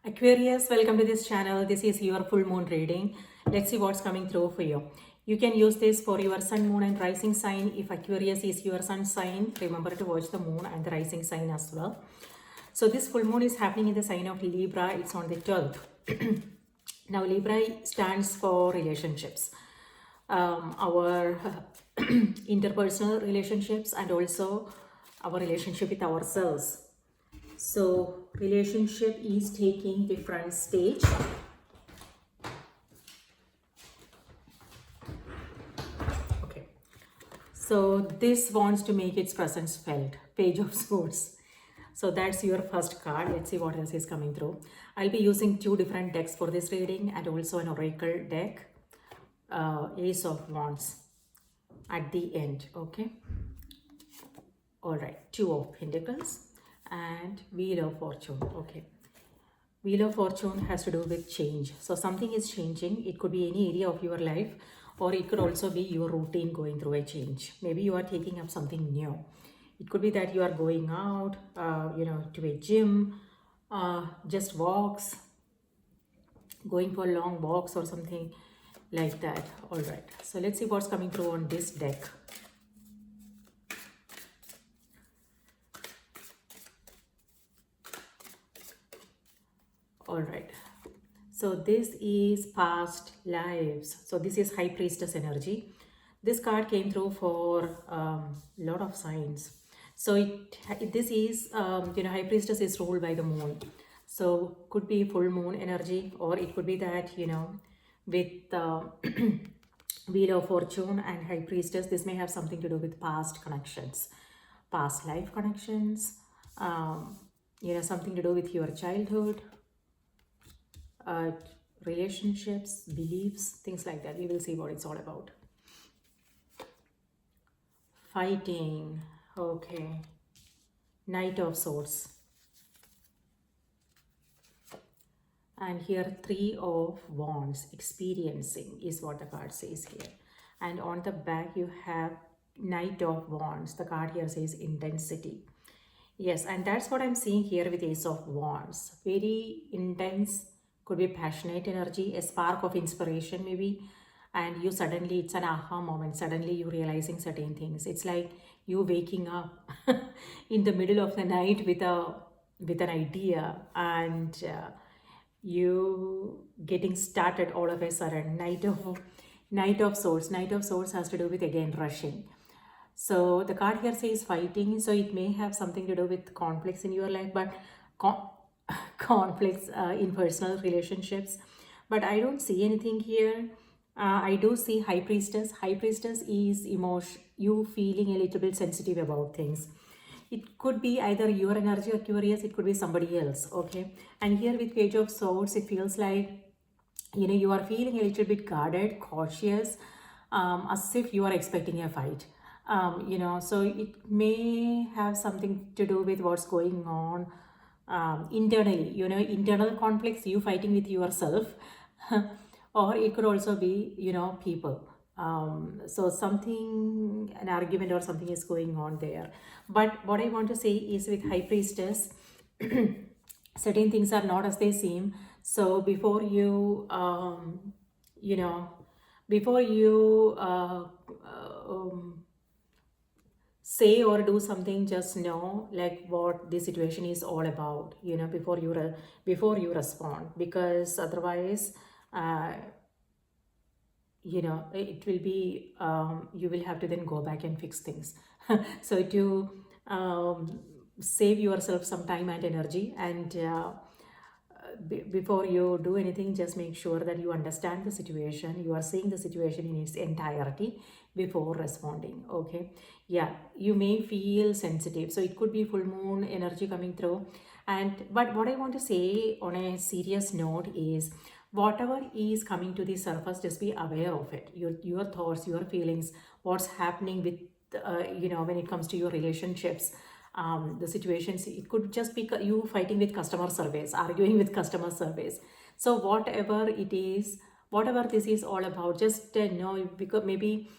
Aquarius, welcome to this channel. This is your full moon reading. Let's see what's coming through for you. You can use this for your sun, moon and rising sign. If Aquarius is your sun sign, remember to watch the moon and the rising sign as well. So this full moon is happening in the sign of Libra. It's on the 12th. Now Libra stands for relationships. Our interpersonal relationships and also our relationship with ourselves. So relationship is taking the front stage. Okay. So this wants to make its presence felt. Page of Swords. So that's your first card. Let's see what else is coming through. I'll be using two different decks for this reading and also an oracle deck. Ace of Wands at the end. Okay. All right. Two of Pentacles and Wheel of Fortune. Okay. Wheel of Fortune has to do with change. So something is changing. It could be any area of your life, or it could also be your routine going through a change. Maybe you are taking up something new. It could be that you are going out, to a gym, just walks, going for long walks or something like that. All right. So let's see what's coming through on this deck. All right. So this is past lives. So this is High Priestess energy. This card came through for a lot of signs. So this is, High Priestess is ruled by the moon. So could be full moon energy, or it could be that, with Wheel of Fortune and High Priestess, this may have something to do with past connections, past life connections, something to do with your childhood, relationships, beliefs, things like that. We will see what it's all about. Fighting. Okay. Knight of Swords. And here, Three of Wands. Experiencing is what the card says here. And on the back, you have Knight of Wands. The card here says intensity. Yes, and that's what I'm seeing here with Ace of Wands. Very intense, could be passionate energy, a spark of inspiration maybe. And you suddenly, it's an aha moment. Suddenly you realizing certain things. It's like you waking up in the middle of the night with an idea, and you getting started all of a sudden. Knight of Swords. Knight of Swords has to do with, again, rushing. So the card here says fighting. So it may have something to do with conflicts in your life, but conflicts in personal relationships. But I don't see anything here. I do see High Priestess. High Priestess is you feeling a little bit sensitive about things. It could be either your energy or Aquarius, it could be somebody else, okay? And here with Page of Swords, it feels like, you are feeling a little bit guarded, cautious, as if you are expecting a fight. So it may have something to do with what's going on internally, internal conflicts, you fighting with yourself. Or it could also be, people. So something, an argument or something is going on there. But what I want to say is with High Priestess, certain things are not as they seem. So before you, say or do something, just know like what the situation is all about, before you respond, because otherwise it will be you will have to then go back and fix things. So to save yourself some time and energy, and before you do anything, just make sure that you understand the situation, you are seeing the situation in its entirety before responding. Okay, yeah, you may feel sensitive, so it could be full moon energy coming through. But what I want to say on a serious note is, whatever is coming to the surface, just be aware of it. Your thoughts, your feelings, what's happening with when it comes to your relationships, the situations. It could just be you fighting with customer service, arguing with customer service. So whatever it is, whatever this is all about, just know, because maybe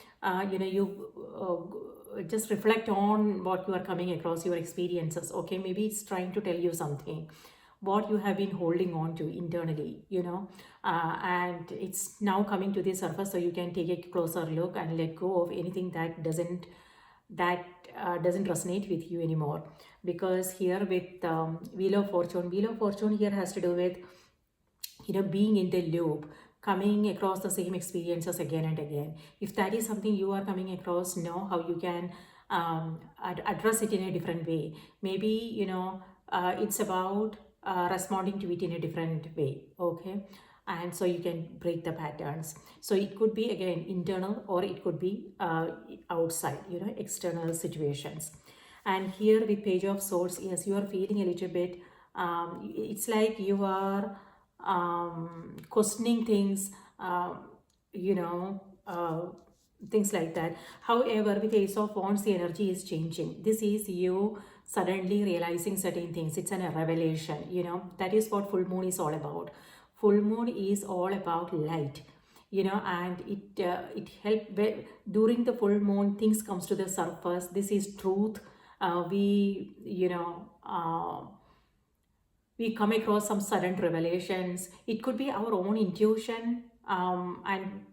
just reflect on what you are coming across, your experiences. Okay, maybe it's trying to tell you something, what you have been holding on to internally, and it's now coming to the surface, so you can take a closer look and let go of anything that doesn't resonate with you anymore. Because here with wheel of fortune here has to do with being in the loop, coming across the same experiences again and again. If that is something you are coming across, know how you can address it in a different way. Maybe it's about responding to it in a different way, okay? And so you can break the patterns. So it could be again internal, or it could be outside, external situations. And here with page of swords, yes, you are feeling a little bit it's like you are questioning things, you know, things like that. However, with Ace of Wands, the energy is changing. This is you suddenly realizing certain things. It's a revelation, that is what full moon is all about. Full moon is all about light, and it help during the full moon, things comes to the surface. This is truth. We come across some sudden revelations. It could be our own intuition, and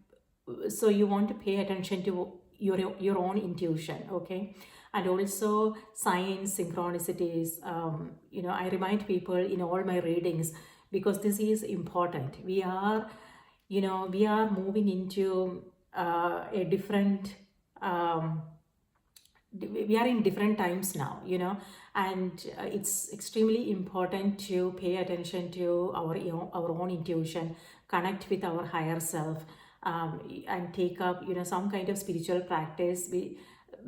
so you want to pay attention to your own intuition, okay? And also signs, synchronicities. I remind people in all my readings, because this is important. We are moving into a different we are in different times now, and it's extremely important to pay attention to our own intuition, connect with our higher self, and take up some kind of spiritual practice,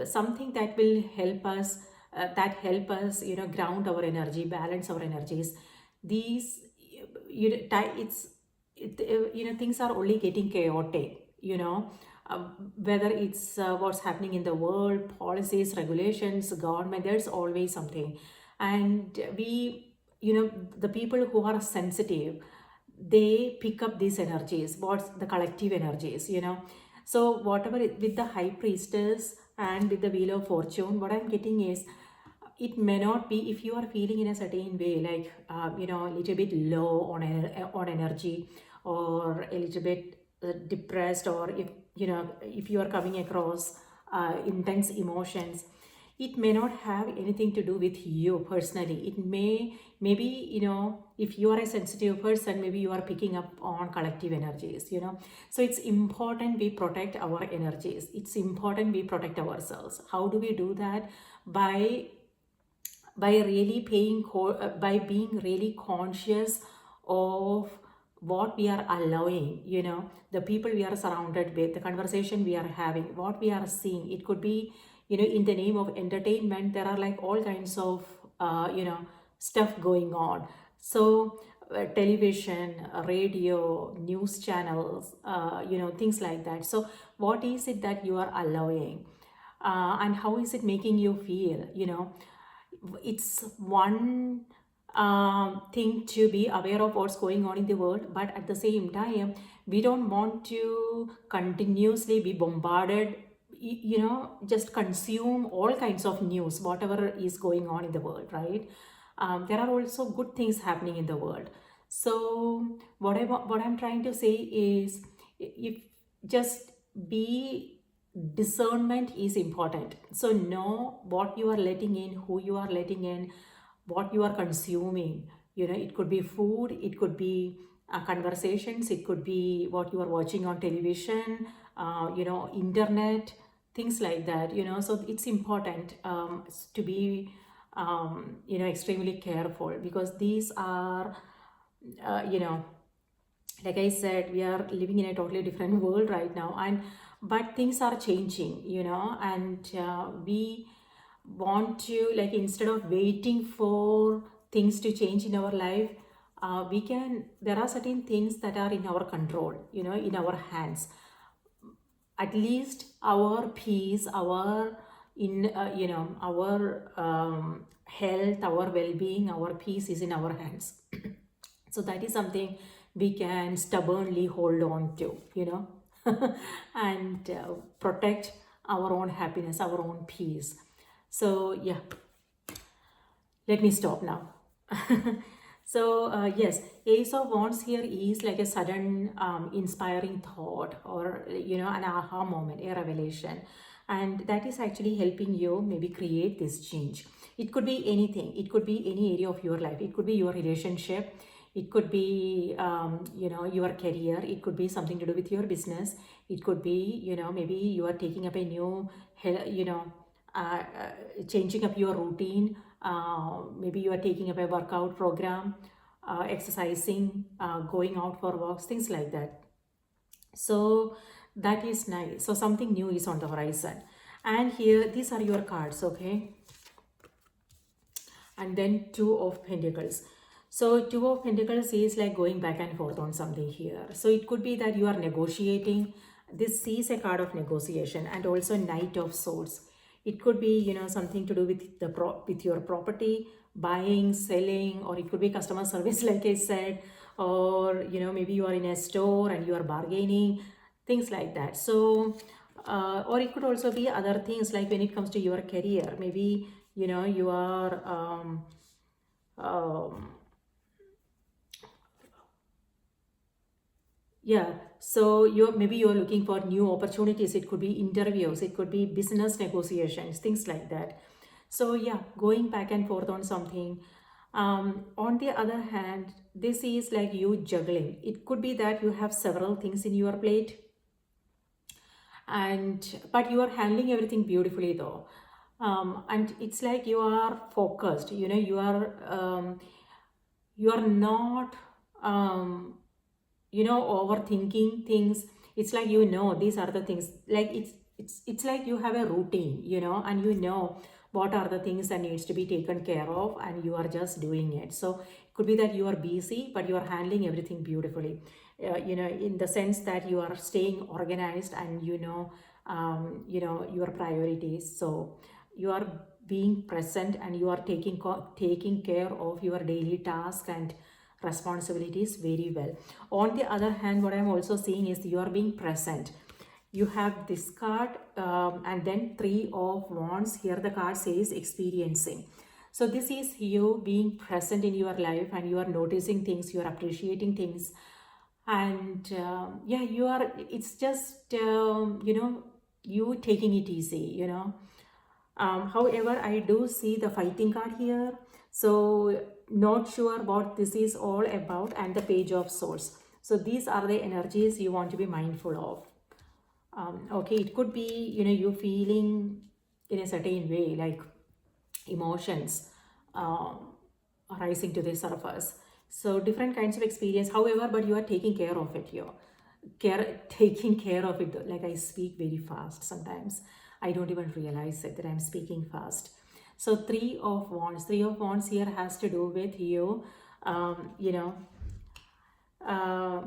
something that will help us ground our energy, balance our energies. These things are only getting chaotic, whether it's what's happening in the world, policies, regulations, government, there's always something. And the people who are sensitive, they pick up these energies, what's the collective energies, so whatever with the high priestess and with the wheel of fortune, what I'm getting is, it may not be, if you are feeling in a certain way, like a little bit low on energy, or a little bit depressed, or if you are coming across intense emotions, it may not have anything to do with you personally. It maybe if you are a sensitive person, maybe you are picking up on collective energies, so it's important we protect our energies. It's important we protect ourselves. How do we do that? By really by being really conscious of what we are allowing, the people we are surrounded with, the conversation we are having, what we are seeing. It could be, in the name of entertainment, there are like all kinds of stuff going on. So television, radio, news channels, things like that. So what is it that you are allowing, and how is it making you feel? It's one thing to be aware of what's going on in the world, but at the same time, we don't want to continuously be bombarded, just consume all kinds of news, whatever is going on in the world, right? There are also good things happening in the world. So what I'm trying to say is, if just be discernment is important. So know what you are letting in, who you are letting in, what you are consuming. It could be food, it could be conversations, it could be what you are watching on television, internet, things like that. So it's important to be extremely careful, because these are like I said, we are living in a totally different world right now, but things are changing, and we want to, like, instead of waiting for things to change in our life, there are certain things that are in our control, in our hands. At least our peace, our health, our well-being, our peace is in our hands. So that is something we can stubbornly hold on to, and protect our own happiness, our own peace. So yeah, let me stop now. So yes, Ace of Wands here is like a sudden inspiring thought, or an aha moment, a revelation, and that is actually helping you maybe create this change. It could be anything. It could be any area of your life. It could be your relationship. It could be your career. It could be something to do with your business. It could be maybe you are taking up a new changing up your routine. Maybe you are taking up a workout program, exercising, going out for walks, things like that. So that is nice. So something new is on the horizon. And here, these are your cards, okay? And then Two of Pentacles. So Two of Pentacles is like going back and forth on something here. So it could be that you are negotiating. This is a card of negotiation, and also Knight of Swords. It could be something to do with with your property, buying, selling, or it could be customer service like I said, or maybe you are in a store and you are bargaining, things like that. So or it could also be other things, like when it comes to your career, maybe you are um, yeah, so you're looking for new opportunities. It could be interviews, it could be business negotiations, things like that. So yeah, going back and forth on something. On the other hand, this is like you juggling. It could be that you have several things in your plate, and but you are handling everything beautifully though. And it's like you are focused, you are not overthinking things. It's like these are the things, like it's like you have a routine, and what are the things that needs to be taken care of, and you are just doing it. So it could be that you are busy but you are handling everything beautifully, in the sense that you are staying organized, and your priorities. So you are being present, and you are taking care of your daily task and responsibilities very well. On the other hand, what I'm also seeing is you are being present. You have this card, and then Three of Wands. Here the card says experiencing. So this is you being present in your life, and you are noticing things, you are appreciating things, and yeah, it's just you taking it easy, however, I do see the fighting card here. So not sure what this is all about, and the Page of Swords. So these are the energies you want to be mindful of. Okay, it could be you feeling in a certain way, like emotions rising to the surface. So different kinds of experience, however, but you are taking care of it here. Taking care of it. Like I speak very fast sometimes. I don't even realize it that I'm speaking fast. So Three of Wands. Three of Wands here has to do with you,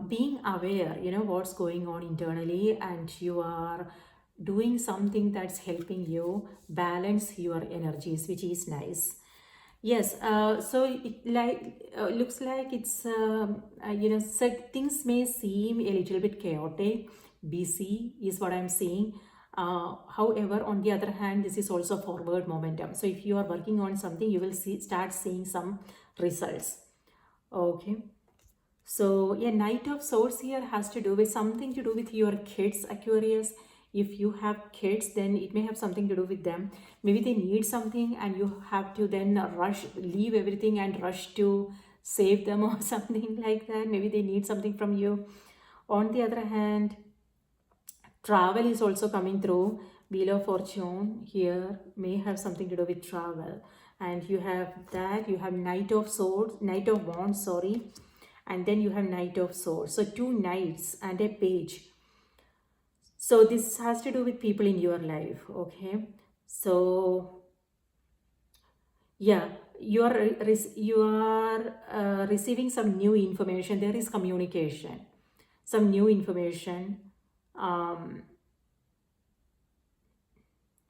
being aware, what's going on internally, and you are doing something that's helping you balance your energies, which is nice. Yes, so it looks like it's so things may seem a little bit chaotic, busy is what I'm seeing. However, on the other hand, this is also forward momentum. So if you are working on something, you will start seeing some results. Okay. So yeah, Knight of Swords here has to do with something to do with your kids, Aquarius. If you have kids, then it may have something to do with them. Maybe they need something, and you have to then leave everything and rush to save them or something like that. Maybe they need something from you. On the other hand, travel is also coming through. Wheel of Fortune here may have something to do with travel. And you have that, you have Knight of Swords, Knight of Wands, sorry. And then you have Knight of Swords. So two knights and a page. So this has to do with people in your life, okay? So yeah, you are receiving some new information. There is communication, some new information.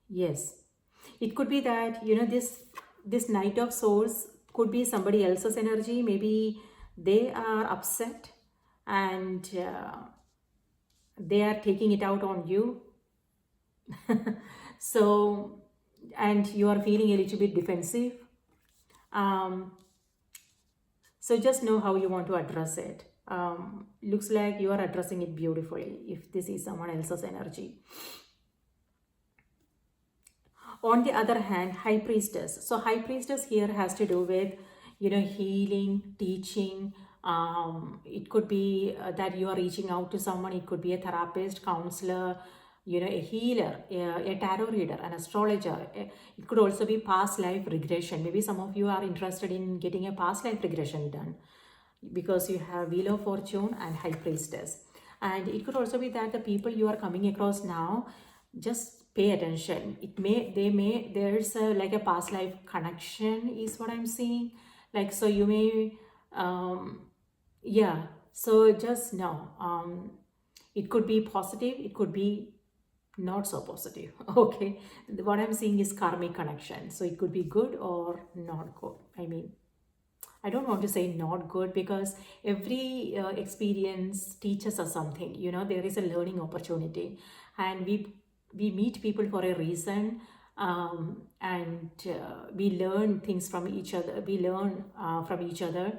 Yes, it could be that this Knight of Swords could be somebody else's energy. Maybe they are upset, and they are taking it out on you. So, and you are feeling a little bit defensive. So just know how you want to address it. Looks like you are addressing it beautifully if this is someone else's energy. On the other hand, high priestess. So high priestess here has to do with, healing, teaching. It could be that you are reaching out to someone. It could be a therapist, counselor, a healer, a tarot reader, an astrologer. It could also be past life regression. Maybe some of you are interested in getting a past life regression done because you have Wheel of Fortune and High Priestess. And it could also be that the people you are coming across now, just pay attention. There's like a past life connection is what I'm seeing. Like, so you may, yeah, so just know, it could be positive, it could be not so positive. Okay, what I'm seeing is karmic connection. So it could be good or not good. I mean, I don't want to say not good because every experience teaches us something. There is a learning opportunity, and we meet people for a reason, and we learn things from each other. We learn from each other.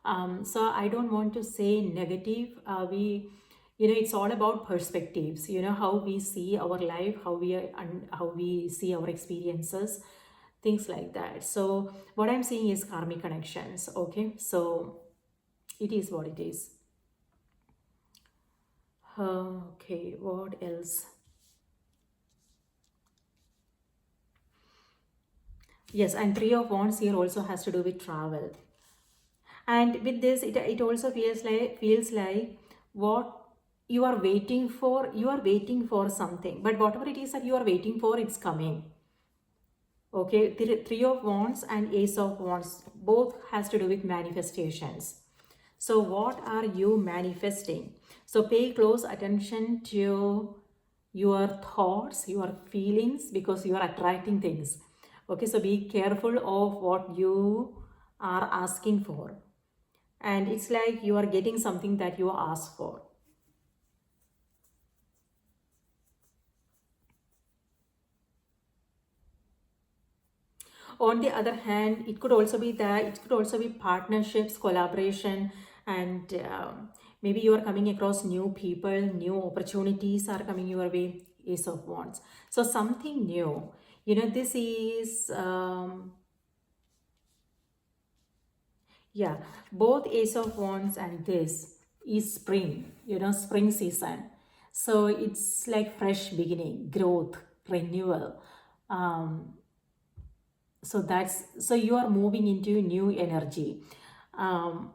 So I don't want to say negative. It's all about perspectives. How we see our life, how we see our experiences, things like that. So what I'm seeing is karmic connections. Okay, so it is what it is. Okay, what else? Yes, and Three of Wands here also has to do with travel. And with this, it also feels like what you are waiting for something, but whatever it is that you are waiting for, it's coming. Okay, Three of Wands and Ace of Wands both has to do with manifestations. So what are you manifesting? So pay close attention to your thoughts, your feelings, because you are attracting things. Okay, so be careful of what you are asking for. And it's like you are getting something that you asked for. On the other hand, it could also be partnerships, collaboration, and maybe you are coming across new people, new opportunities are coming your way. Ace of Wands. So something new. This is yeah, both Ace of Wands and this is spring. Spring season. So it's like fresh beginning, growth, renewal. Um, so you are moving into new energy. um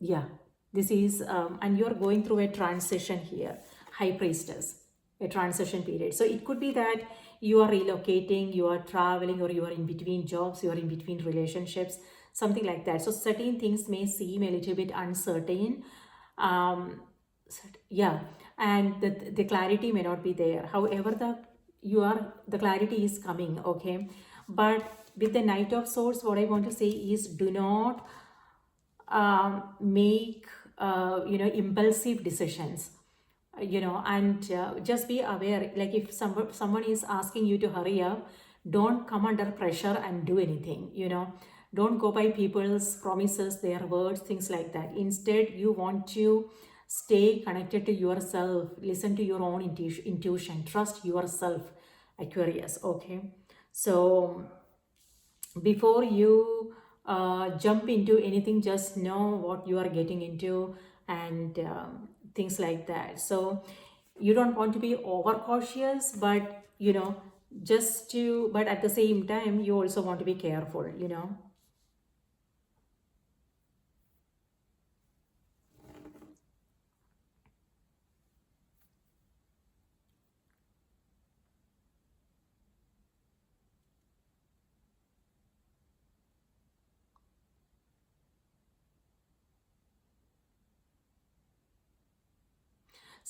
yeah, this is and you're going through a transition here. High priestess, a transition period. So it could be that you are relocating, you are traveling, or you are in between jobs, you are in between relationships, something like that. So certain things may seem a little bit uncertain. um yeah, and the clarity may not be there. However, the clarity is coming. Okay, but with the Knight of Swords, what I want to say is, do not make impulsive decisions. And just be aware, like if someone is asking you to hurry up, don't come under pressure and do anything. Don't go by people's promises, their words, things like that. Instead, you want to stay connected to yourself, listen to your own intuition, trust yourself, Aquarius. Okay, so before you jump into anything, just know what you are getting into, and things like that. So you don't want to be overcautious, but but at the same time you also want to be careful.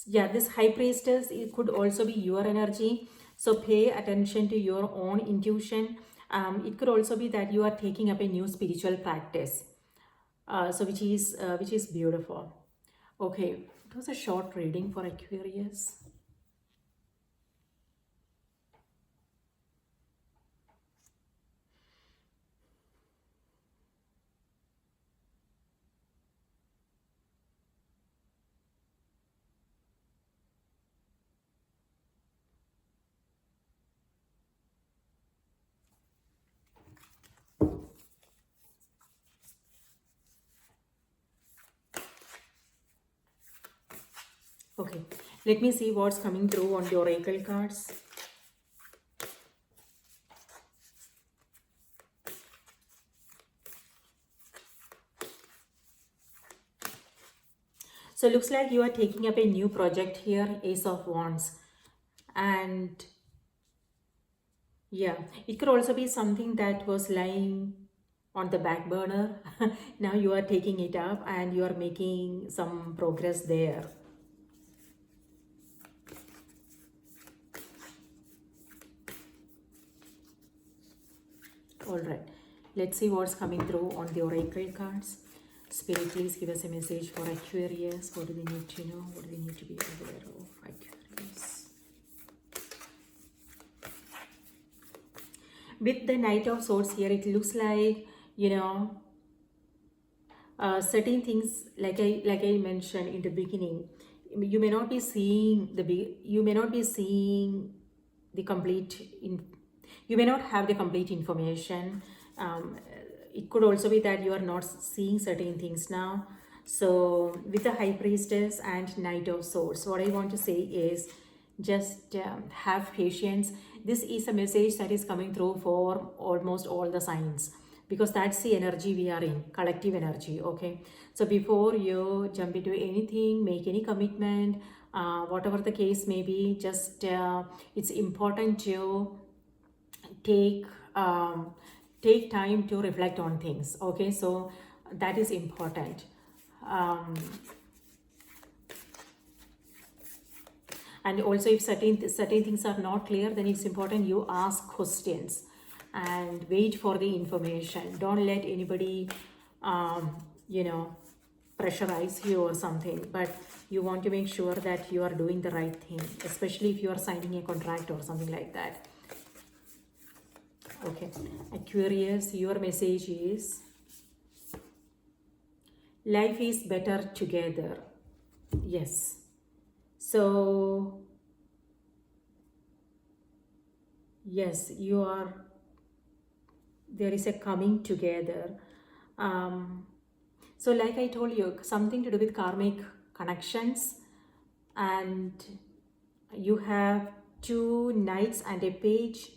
Yeah, this High Priestess, it could also be your energy. So pay attention to your own intuition. It could also be that you are taking up a new spiritual practice, so which is beautiful. Okay, it was a short reading for Aquarius. Okay, let me see what's coming through on the oracle cards. So looks like you are taking up a new project here, Ace of Wands. And yeah, it could also be something that was lying on the back burner. Now you are taking it up and you are making some progress there. All right, let's see what's coming through on the oracle cards. Spirit, please give us a message for Aquarius. What do they need to know? What do they need to be aware of? Aquarius. With the Knight of Swords here, it looks like, certain things, like I mentioned in the beginning, you may not be seeing the complete you may not have the complete information. It could also be that you are not seeing certain things now. So with the High Priestess and Knight of Swords, what I want to say is just have patience. This is a message that is coming through for almost all the signs, because that's the energy we are in, collective energy. Okay, so before you jump into anything, make any commitment, whatever the case may be, just it's important to take take time to reflect on things. Okay, so that is important. And also, if certain things are not clear, then it's important you ask questions and wait for the information. Don't let anybody pressurize you or something, but you want to make sure that you are doing the right thing, especially if you are signing a contract or something like that. Okay, Aquarius, your message is life is better together. Yes. So, yes, there is a coming together. So like I told you, something to do with karmic connections, and you have 2 knights and a page.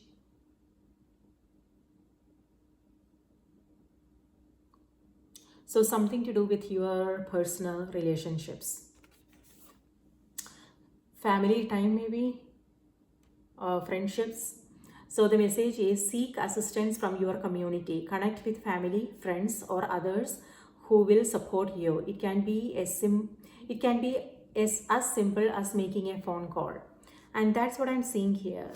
So something to do with your personal relationships. Family time maybe, friendships. So the message is seek assistance from your community. Connect with family, friends or others who will support you. It can be as simple as making a phone call. And that's what I'm seeing here.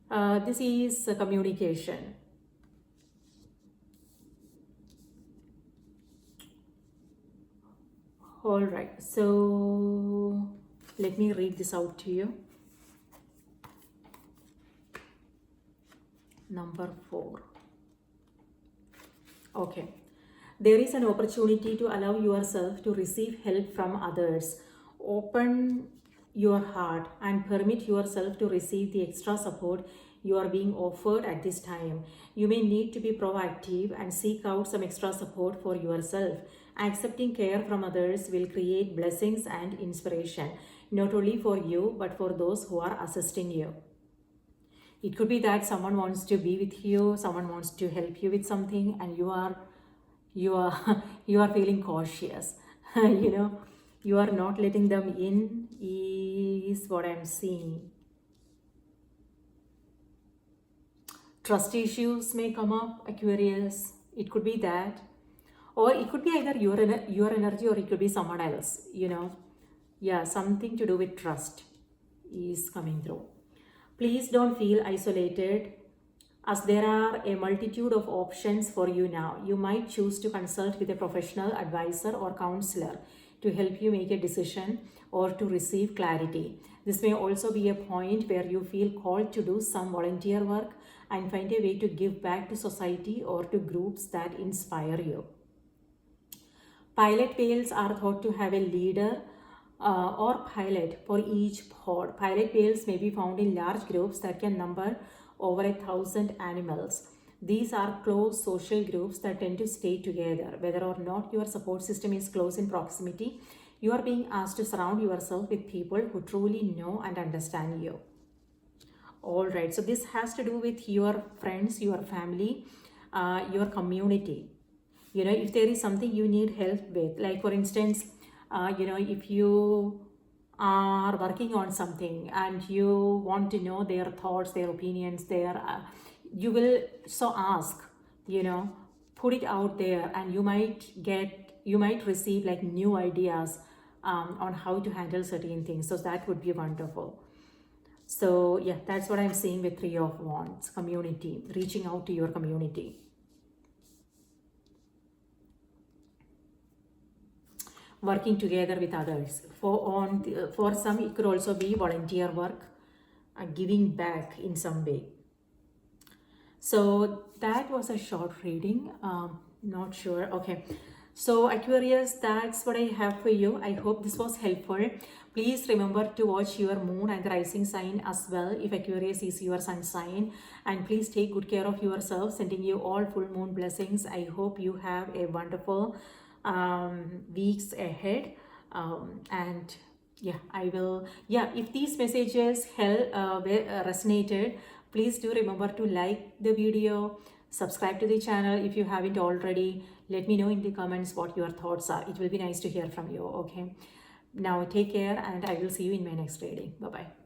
This is communication. All right, so let me read this out to you. Number 4. Okay. There is an opportunity to allow yourself to receive help from others. Open your heart and permit yourself to receive the extra support you are being offered at this time. You may need to be proactive and seek out some extra support for yourself. Accepting care from others will create blessings and inspiration, not only for you, but for those who are assisting you. It could be that someone wants to be with you, someone wants to help you with something, and you are feeling cautious. You are not letting them in, is what I'm seeing. Trust issues may come up, Aquarius. It could be that, or it could be either your energy, or it could be someone else. Yeah, something to do with trust is coming through. Please don't feel isolated, as there are a multitude of options for you now. You might choose to consult with a professional advisor or counselor to help you make a decision or to receive clarity. This may also be a point where you feel called to do some volunteer work and find a way to give back to society or to groups that inspire you. Pilot whales are thought to have a leader or pilot for each pod. Pilot whales may be found in large groups that can number over 1,000 animals. These are close social groups that tend to stay together. Whether or not your support system is close in proximity, You are being asked to surround yourself with people who truly know and understand you. All right, so this has to do with your friends, your family, your community. You know, if there is something you need help with, like for instance, if you are working on something and you want to know their thoughts, their opinions, you will so ask, you know, put it out there, and you might receive like new ideas on how to handle certain things. So that would be wonderful. So yeah, that's what I'm seeing with Three of Wands, community, reaching out to your community. Working together with others. For some, it could also be volunteer work, giving back in some way. So that was a short reading. Not sure. Okay. So Aquarius, that's what I have for you. I hope this was helpful. Please remember to watch your moon and the rising sign as well if Aquarius is your sun sign. And please take good care of yourself. Sending you all full moon blessings. I hope you have a wonderful weeks ahead. And yeah, if these messages resonated, please do remember to like the video, subscribe to the channel if you haven't already. Let me know in the comments what your thoughts are. It will be nice to hear from you. Okay, now take care, and I will see you in my next reading. Bye bye.